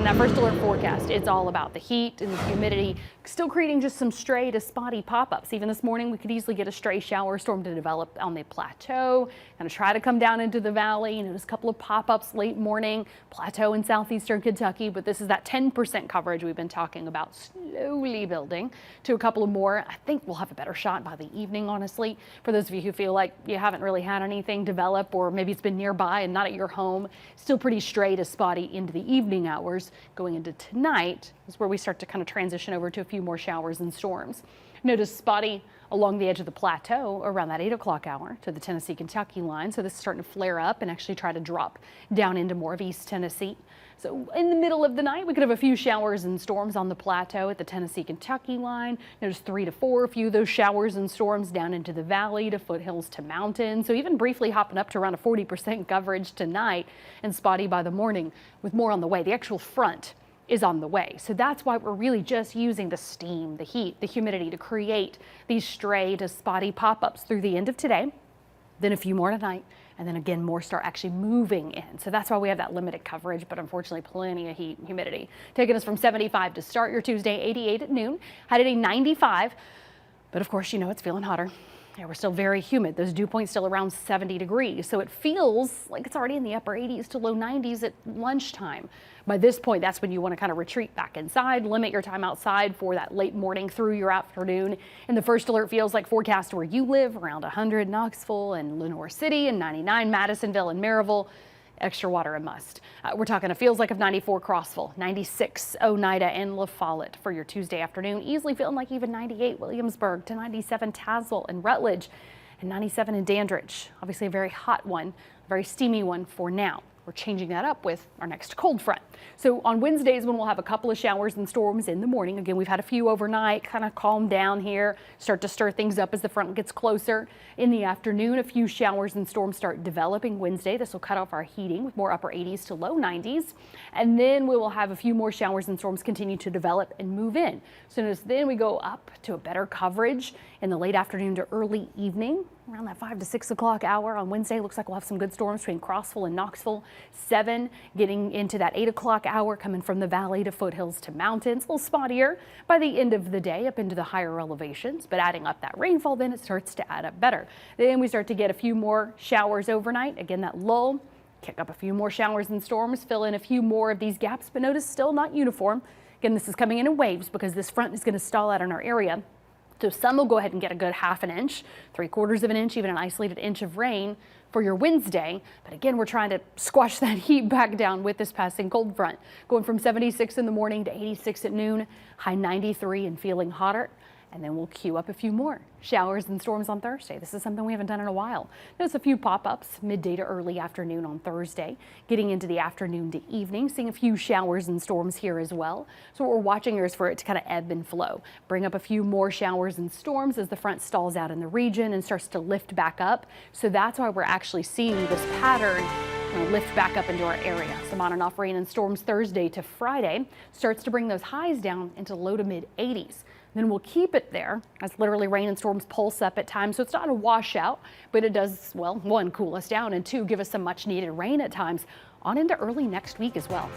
that first alert forecast, it's all about the heat and the humidity, still creating just some stray to spotty pop-ups. Even this morning, we could easily get a stray shower storm to develop on the plateau, kind of try to come down into the valley. Notice a couple of pop-ups late morning, plateau in southeastern Kentucky, but this is that 10% coverage we've been talking about, slowly building to a couple of more. I think we'll have a better shot by the evening, honestly. For those of you who feel like you haven't really had anything develop, or maybe it's been nearby and not at your home, still pretty stray to spotty into the evening hours. Going into tonight is where we start to kind of transition over to a few more showers and storms. Notice spotty along the edge of the plateau around that 8 o'clock hour to the Tennessee-Kentucky line. So this is starting to flare up and actually try to drop down into more of East Tennessee. So in the middle of the night, we could have a few showers and storms on the plateau at the Tennessee-Kentucky line. Notice 3 to 4, a few of those showers and storms down into the valley to foothills to mountains. So even briefly hopping up to around a 40% coverage tonight and spotty by the morning with more on the way. The actual front is on the way. So that's why we're really just using the steam, the heat, the humidity to create these stray to spotty pop-ups through the end of today, then a few more tonight, and then again more start actually moving in. So that's why we have that limited coverage, but unfortunately plenty of heat and humidity. Taking us from 75 to start your Tuesday, 88 at noon, headed a 95, but of course you know it's feeling hotter. Yeah, we're still very humid. Those dew points still around 70 degrees. So it feels like it's already in the upper 80s to low 90s at lunchtime. By this point, that's when you want to kind of retreat back inside, limit your time outside for that late morning through your afternoon. And the first alert feels like forecast where you live, around 100 Knoxville and Lenoir City, and 99 Madisonville and Maryville. Extra water a must. We're talking a feels like of 94 Crossville, 96 Oneida and La Follette for your Tuesday afternoon. Easily feeling like even 98 Williamsburg to 97 Tazewell and Rutledge and 97 in Dandridge. Obviously a very hot one, a very steamy one for now. We're changing that up with our next cold front. So on Wednesdays when we'll have a couple of showers and storms in the morning, again, we've had a few overnight, kind of calm down here, start to stir things up as the front gets closer. In the afternoon, a few showers and storms start developing Wednesday. This will cut off our heating with more upper 80s to low 90s. And then we will have a few more showers and storms continue to develop and move in. So notice then we go up to a better coverage in the late afternoon to early evening. Around that 5 to 6 o'clock hour on Wednesday, looks like we'll have some good storms between Crossville and Knoxville. 7 getting into that 8 o'clock hour, coming from the valley to foothills to mountains. A little spottier by the end of the day up into the higher elevations, but adding up that rainfall, then it starts to add up better. Then we start to get a few more showers overnight. Again, that lull, kick up a few more showers and storms, fill in a few more of these gaps, but notice still not uniform. Again, this is coming in waves because this front is going to stall out in our area. So some will go ahead and get a good ½ an inch, 3/4 of an inch, even an isolated inch of rain for your Wednesday. But again, we're trying to squash that heat back down with this passing cold front. Going from 76 in the morning to 86 at noon, high 93 and feeling hotter. And then we'll queue up a few more showers and storms on Thursday. This is something we haven't done in a while. Notice a few pop-ups midday to early afternoon on Thursday, getting into the afternoon to evening, seeing a few showers and storms here as well. So what we're watching here is for it to kind of ebb and flow, bring up a few more showers and storms as the front stalls out in the region and starts to lift back up. So that's why we're actually seeing this pattern lift back up into our area. Some on and off rain and storms Thursday to Friday starts to bring those highs down into low to mid 80s. Then we'll keep it there as literally rain and storms pulse up at times. So it's not a washout, but it does, well, 1, cool us down, and 2, give us some much needed rain at times on into early next week as well.